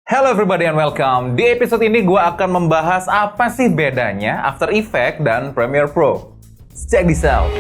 Hello everybody and welcome. Di episode ini gue akan membahas apa sih bedanya After Effects dan Premiere Pro. Check this out.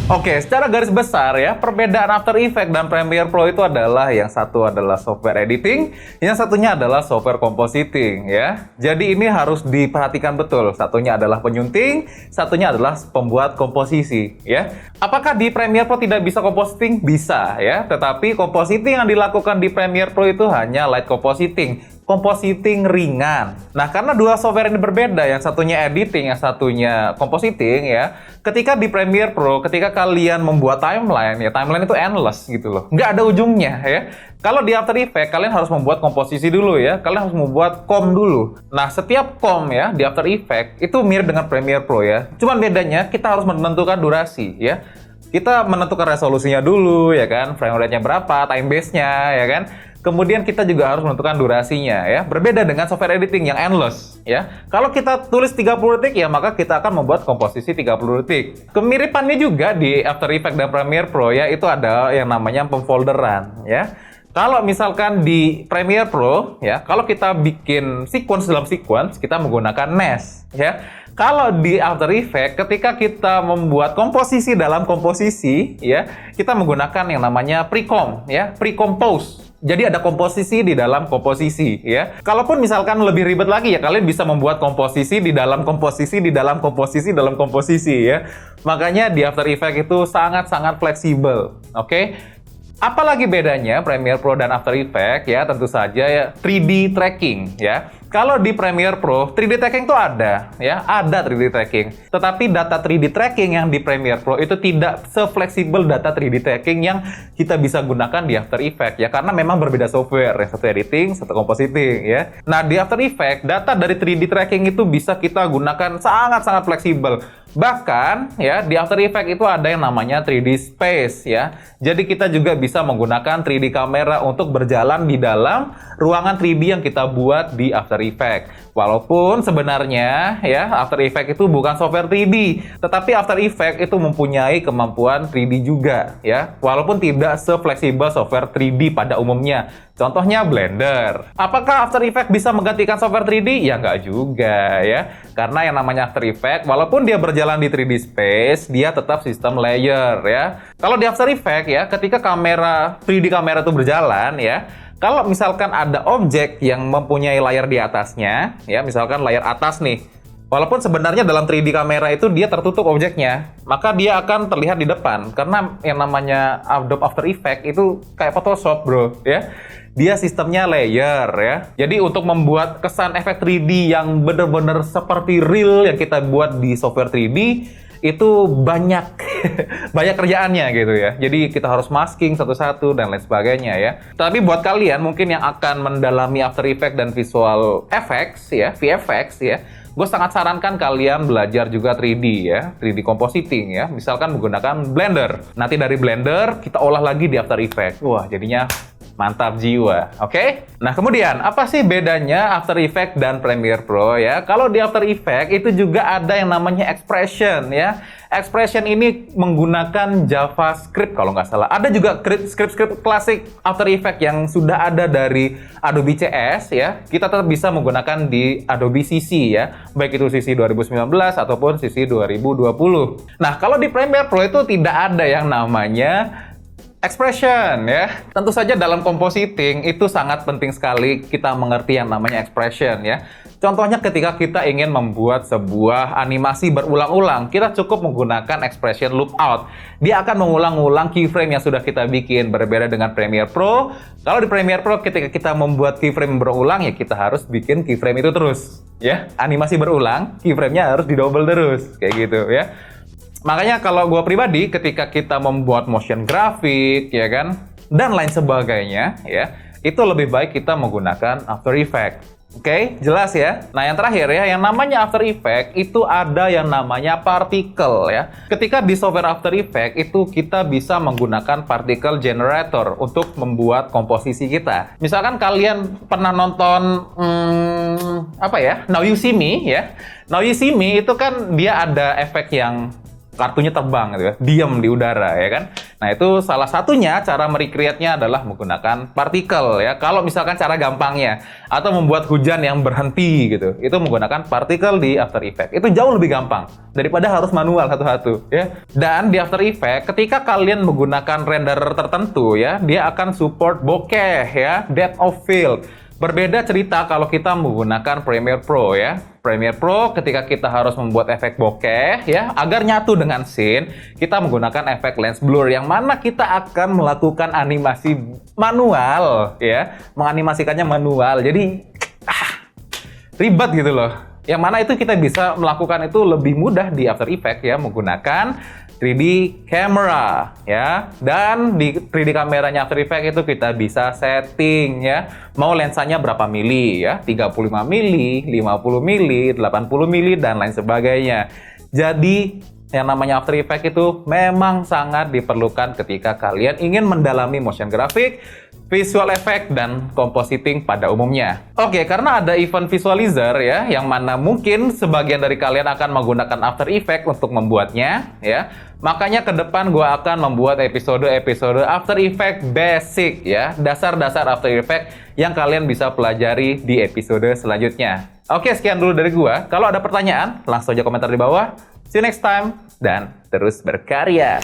Oke, secara garis besar ya, perbedaan After Effects dan Premiere Pro itu adalah yang satu adalah software editing, yang satunya adalah software compositing ya. Jadi ini harus diperhatikan betul. Satunya adalah penyunting, satunya adalah pembuat komposisi ya. Apakah di Premiere Pro tidak bisa compositing? Bisa ya, tetapi compositing yang dilakukan di Premiere Pro itu hanya light compositing ringan. Nah, karena dua software ini berbeda, yang satunya editing, yang satunya compositing ya. Ketika di Premiere Pro, ketika kalian membuat timeline, ya timeline itu endless gitu loh. Nggak ada ujungnya ya. Kalau di After Effects, kalian harus membuat komposisi dulu ya. Kalian harus membuat com dulu. Nah, setiap com ya di After Effects itu mirip dengan Premiere Pro ya. Cuman bedanya, kita harus menentukan durasi ya. Kita menentukan resolusinya dulu ya kan, frame rate-nya berapa, time base-nya ya kan. Kemudian kita juga harus menentukan durasinya ya. Berbeda dengan software editing yang endless ya. Kalau kita tulis 30 detik ya maka kita akan membuat komposisi 30 detik. Kemiripannya juga di After Effects dan Premiere Pro ya, itu ada yang namanya pemfolderan ya. Kalau misalkan di Premiere Pro ya, kalau kita bikin sequence dalam sequence, kita menggunakan mesh ya. Kalau di After Effects, ketika kita membuat komposisi dalam komposisi ya, kita menggunakan yang namanya pre-com ya, pre-compose. Jadi ada komposisi di dalam komposisi ya. Kalaupun misalkan lebih ribet lagi ya, kalian bisa membuat komposisi di dalam komposisi di dalam komposisi dalam komposisi ya. Makanya di After Effects itu sangat-sangat fleksibel. Oke? Apalagi bedanya Premiere Pro dan After Effects ya, tentu saja ya 3D tracking ya. Kalau di Premiere Pro 3D tracking itu ada ya, ada 3D tracking. Tetapi data 3D tracking yang di Premiere Pro itu tidak se-fleksibel data 3D tracking yang kita bisa gunakan di After Effects ya, karena memang berbeda software, yang satu editing, satu compositing ya. Nah, di After Effects data dari 3D tracking itu bisa kita gunakan sangat-sangat fleksibel. Bahkan ya di After Effects itu ada yang namanya 3D space ya. Jadi kita juga bisa menggunakan 3D kamera untuk berjalan di dalam ruangan 3D yang kita buat di After Effects. Walaupun sebenarnya ya After Effects itu bukan software 3D, tetapi After Effects itu mempunyai kemampuan 3D juga ya. Walaupun tidak se-fleksibel software 3D pada umumnya. Contohnya Blender. Apakah After Effects bisa menggantikan software 3D? Ya nggak juga ya. Karena yang namanya After Effects, walaupun dia berjalan di 3D space, dia tetap sistem layer ya. Kalau di After Effects ya, ketika 3D kamera itu berjalan ya, kalau misalkan ada objek yang mempunyai layar di atasnya, ya misalkan layar atas nih, walaupun sebenarnya dalam 3D kamera itu dia tertutup objeknya, maka dia akan terlihat di depan. Karena yang namanya Adobe After Effects itu kayak Photoshop bro, ya. Dia sistemnya layer ya. Jadi untuk membuat kesan efek 3D yang benar-benar seperti real yang kita buat di software 3D, itu banyak banyak kerjaannya gitu ya. Jadi kita harus masking satu-satu dan lain sebagainya ya. Tapi buat kalian mungkin yang akan mendalami After Effects dan visual effects ya, VFX ya, gue sangat sarankan kalian belajar juga 3D ya, 3D compositing ya. Misalkan menggunakan Blender. Nanti dari Blender kita olah lagi di After Effects. Wah, jadinya mantap jiwa, oke? Nah, kemudian apa sih bedanya After Effects dan Premiere Pro ya? Kalau di After Effects itu juga ada yang namanya expression ya. Expression ini menggunakan JavaScript kalau nggak salah. Ada juga script klasik After Effects yang sudah ada dari Adobe CS ya. Kita tetap bisa menggunakan di Adobe CC ya. Baik itu CC 2019 ataupun CC 2020. Nah, kalau di Premiere Pro itu tidak ada yang namanya expression ya. Tentu saja dalam compositing itu sangat penting sekali kita mengerti yang namanya expression ya. Contohnya ketika kita ingin membuat sebuah animasi berulang-ulang, kita cukup menggunakan expression loopout. Dia akan mengulang-ulang keyframe yang sudah kita bikin. Berbeda dengan Premiere Pro. Kalau di Premiere Pro ketika kita membuat keyframe berulang ya kita harus bikin keyframe itu terus ya. Animasi berulang, keyframe-nya harus didouble terus kayak gitu ya. Makanya kalau gue pribadi ketika kita membuat motion grafik ya kan dan lain sebagainya ya, itu lebih baik kita menggunakan After Effects. Oke, jelas ya. Nah, yang terakhir ya, yang namanya After Effects itu ada yang namanya particle ya. Ketika di software After Effects itu kita bisa menggunakan particle generator untuk membuat komposisi kita. Misalkan kalian pernah nonton apa ya? Now You See Me ya. Now You See Me itu kan dia ada efek yang kartunya terbang gitu ya, diam di udara ya kan. Nah itu salah satunya cara merecreate-nya adalah menggunakan partikel ya. Kalau misalkan cara gampangnya, atau membuat hujan yang berhenti gitu, itu menggunakan partikel di After Effects. Itu jauh lebih gampang daripada harus manual satu-satu ya. Dan di After Effects, ketika kalian menggunakan renderer tertentu ya, dia akan support bokeh ya, depth of field. Berbeda cerita kalau kita menggunakan Premiere Pro ya. Premiere Pro ketika kita harus membuat efek bokeh ya, agar nyatu dengan scene, kita menggunakan efek lens blur yang mana kita akan melakukan animasi manual ya, menganimasikannya manual. Jadi ribet gitu loh. Yang mana itu kita bisa melakukan itu lebih mudah di After Effects ya, menggunakan 3D camera ya. Dan di 3D kameranya After Effects itu kita bisa setting ya, mau lensanya berapa mili ya, 35 mili, 50 mili, 80 mili dan lain sebagainya. Jadi yang namanya After Effects itu memang sangat diperlukan ketika kalian ingin mendalami motion graphic, visual effect, dan compositing pada umumnya. Oke, karena ada event visualizer ya, yang mana mungkin sebagian dari kalian akan menggunakan After Effects untuk membuatnya ya. Makanya ke depan gue akan membuat episode-episode After Effects basic ya, dasar-dasar After Effects yang kalian bisa pelajari di episode selanjutnya. Oke, sekian dulu dari gue. Kalau ada pertanyaan, langsung aja komentar di bawah. See you next time, dan terus berkarya.